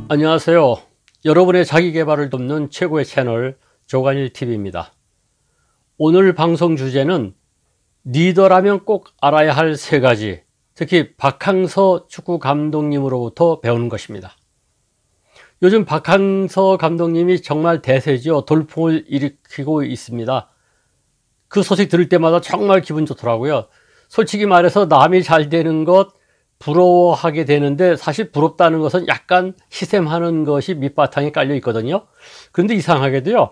안녕하세요. 여러분의 자기계발을 돕는 최고의 채널 조관일TV입니다. 오늘 방송 주제는 리더라면 꼭 알아야 할 세 가지, 특히 박항서 축구 감독님으로부터 배우는 것입니다. 요즘 박항서 감독님이 정말 대세죠. 돌풍을 일으키고 있습니다. 그 소식 들을 때마다 정말 기분 좋더라고요. 솔직히 말해서 남이 잘 되는 것 부러워하게 되는데, 사실 부럽다는 것은 약간 희생하는 것이 밑바탕에 깔려 있거든요. 그런데 이상하게도요,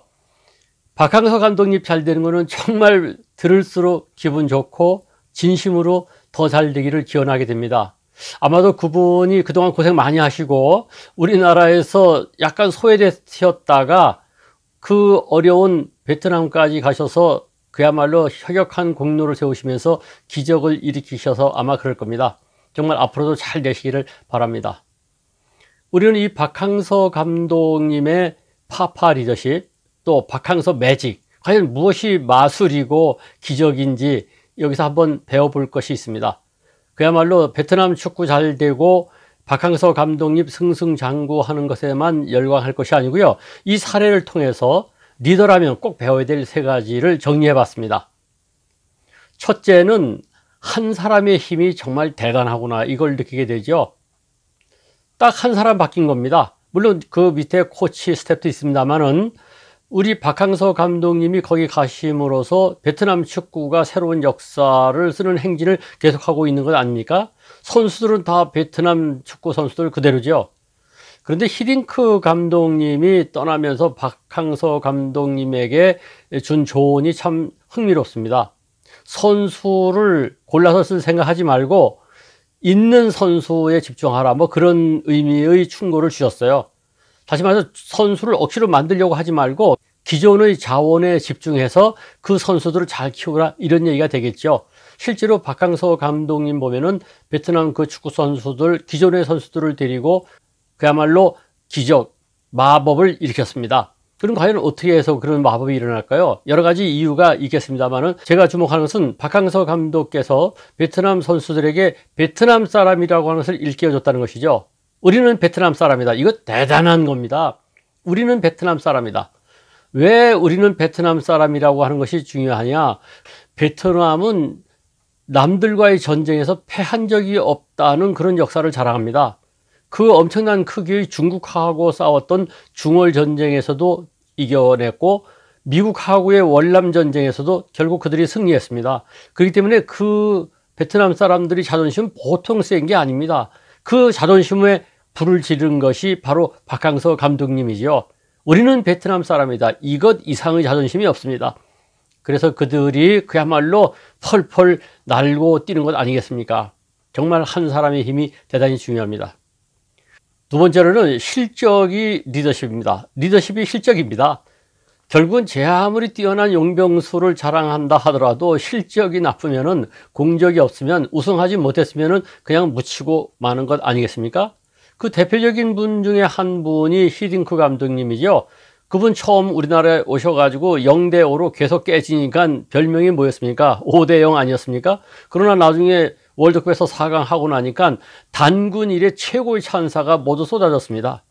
박항서 감독님 잘 되는 거는 정말 들을수록 기분 좋고 진심으로 더 잘 되기를 기원하게 됩니다. 아마도 그분이 그동안 고생 많이 하시고 우리나라에서 약간 소외되셨다가 그 어려운 베트남까지 가셔서 그야말로 혁혁한 공로를 세우시면서 기적을 일으키셔서 아마 그럴 겁니다. 정말 앞으로도 잘 되시기를 바랍니다. 우리는 이 박항서 감독님의 파파 리더십, 또 박항서 매직, 과연 무엇이 마술이고 기적인지 여기서 한번 배워볼 것이 있습니다. 그야말로 베트남 축구 잘 되고 박항서 감독님 승승장구하는 것에만 열광할 것이 아니고요, 이 사례를 통해서 리더라면 꼭 배워야 될 세 가지를 정리해 봤습니다. 첫째는 한 사람의 힘이 정말 대단하구나, 이걸 느끼게 되죠. 딱 한 사람 바뀐 겁니다. 물론 그 밑에 코치 스텝도 있습니다만은 우리 박항서 감독님이 거기 가심으로써 베트남 축구가 새로운 역사를 쓰는 행진을 계속하고 있는 것 아닙니까? 선수들은 다 베트남 축구 선수들 그대로죠. 그런데 히딩크 감독님이 떠나면서 박항서 감독님에게 준 조언이 참 흥미롭습니다. 선수를 골라서 쓸 생각하지 말고 있는 선수에 집중하라, 뭐 그런 의미의 충고를 주셨어요. 다시 말해서 선수를 억지로 만들려고 하지 말고 기존의 자원에 집중해서 그 선수들을 잘 키우라, 이런 얘기가 되겠죠. 실제로 박항서 감독님 보면은 베트남 그 축구 선수들, 기존의 선수들을 데리고 그야말로 기적, 마법을 일으켰습니다. 그럼 과연 어떻게 해서 그런 마법이 일어날까요? 여러 가지 이유가 있겠습니다만은 제가 주목하는 것은 박항서 감독께서 베트남 선수들에게 베트남 사람이라고 하는 것을 일깨워줬다는 것이죠. 우리는 베트남 사람이다. 이거 대단한 겁니다. 우리는 베트남 사람이다. 왜 우리는 베트남 사람이라고 하는 것이 중요하냐? 베트남은 남들과의 전쟁에서 패한 적이 없다는 그런 역사를 자랑합니다. 그 엄청난 크기의 중국하고 싸웠던 중월 전쟁에서도 이겨냈고, 미국하고의 월남 전쟁에서도 결국 그들이 승리했습니다. 그렇기 때문에 그 베트남 사람들이 자존심은 보통 센 게 아닙니다. 그 자존심에 불을 지른 것이 바로 박항서 감독님이죠. 우리는 베트남 사람이다, 이것 이상의 자존심이 없습니다. 그래서 그들이 그야말로 펄펄 날고 뛰는 것 아니겠습니까? 정말 한 사람의 힘이 대단히 중요합니다. 두 번째로는 실적이 리더십입니다. 리더십이 실적입니다. 결국은 제 아무리 뛰어난 용병수를 자랑한다 하더라도 실적이 나쁘면은, 공적이 없으면, 우승하지 못했으면은 그냥 묻히고 마는 것 아니겠습니까? 그 대표적인 분 중에 한 분이 히딩크 감독님이죠. 그분 처음 우리나라에 오셔가지고 0대5로 계속 깨지니까 별명이 뭐였습니까? 5대0 아니었습니까? 그러나 나중에 월드컵에서 4강 하고 나니까 단군 일의 최고의 찬사가 모두 쏟아졌습니다.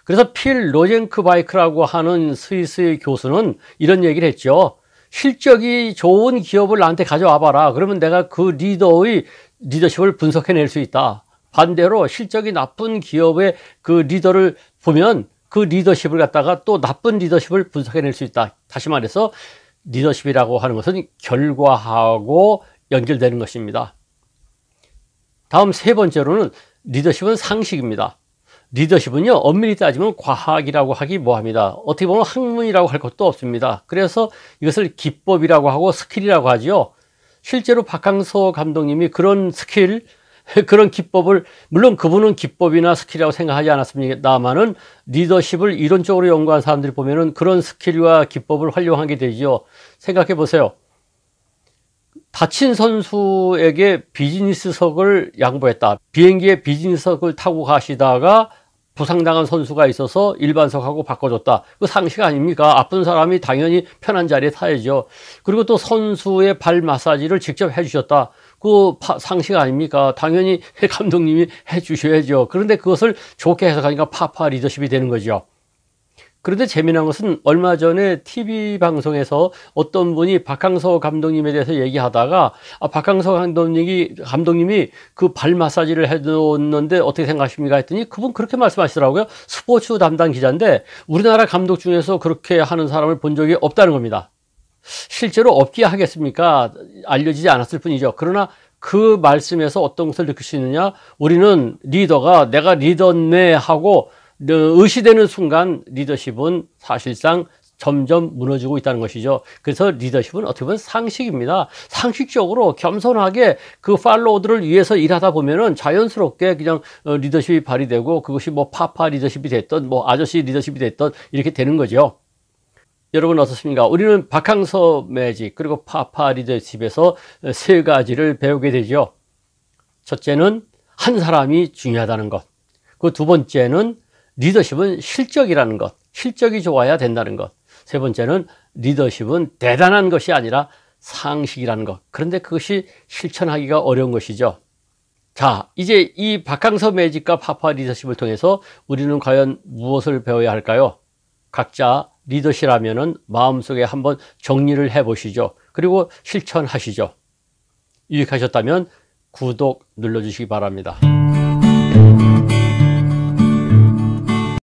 그래서 필 로젠크바이크라고 하는 스위스의 교수는 이런 얘기를 했죠. 실적이 좋은 기업을 나한테 가져와 봐라. 그러면 내가 그 리더의 리더십을 분석해낼 수 있다. 반대로 실적이 나쁜 기업의 그 리더를 보면 그 리더십을 갖다가 또 나쁜 리더십을 분석해낼 수 있다. 다시 말해서 리더십이라고 하는 것은 결과하고 연결되는 것입니다. 다음 세 번째로는 리더십은 상식입니다. 리더십은요, 엄밀히 따지면 과학이라고 하기 뭐합니다. 어떻게 보면 학문이라고 할 것도 없습니다. 그래서 이것을 기법이라고 하고 스킬이라고 하죠. 실제로 박항서 감독님이 그런 스킬, 그런 기법을, 물론 그분은 기법이나 스킬이라고 생각하지 않았습니다만은 리더십을 이론적으로 연구한 사람들이 보면은 그런 스킬과 기법을 활용하게 되죠. 생각해 보세요. 다친 선수에게 비즈니스석을 양보했다. 비행기에 비즈니스석을 타고 가시다가 부상당한 선수가 있어서 일반석하고 바꿔줬다. 그 상식 아닙니까? 아픈 사람이 당연히 편한 자리에 타야죠. 그리고 또 선수의 발 마사지를 직접 해주셨다. 그 상식 아닙니까? 당연히 감독님이 해주셔야죠. 그런데 그것을 좋게 해석하니까 파파 리더십이 되는 거죠. 그런데 재미난 것은 얼마 전에 TV 방송에서 어떤 분이 박항서 감독님에 대해서 얘기하다가 박항서 감독님이 그 발 마사지를 해줬는데 어떻게 생각하십니까? 했더니 그분 그렇게 말씀하시더라고요. 스포츠 담당 기자인데 우리나라 감독 중에서 그렇게 하는 사람을 본 적이 없다는 겁니다. 실제로 없기에 하겠습니까? 알려지지 않았을 뿐이죠. 그러나 그 말씀에서 어떤 것을 느낄 수 있느냐? 우리는 리더가 내가 리더네 하고 의시되는 순간 리더십은 사실상 점점 무너지고 있다는 것이죠. 그래서 리더십은 어떻게 보면 상식입니다. 상식적으로 겸손하게 그 팔로워들을 위해서 일하다 보면은 자연스럽게 그냥 리더십이 발휘되고 그것이 뭐 파파 리더십이 됐던 뭐 아저씨 리더십이 됐던 이렇게 되는 거죠. 여러분 어떻습니까? 우리는 박항서 매직 그리고 파파 리더십에서 세 가지를 배우게 되죠. 첫째는 한 사람이 중요하다는 것. 그 두 번째는 리더십은 실적이라는 것. 실적이 좋아야 된다는 것. 세 번째는 리더십은 대단한 것이 아니라 상식이라는 것. 그런데 그것이 실천하기가 어려운 것이죠. 자, 이제 이 박항서 매직과 파파 리더십을 통해서 우리는 과연 무엇을 배워야 할까요? 각자 리더십이라면은 마음속에 한번 정리를 해보시죠. 그리고 실천하시죠. 유익하셨다면 구독 눌러주시기 바랍니다.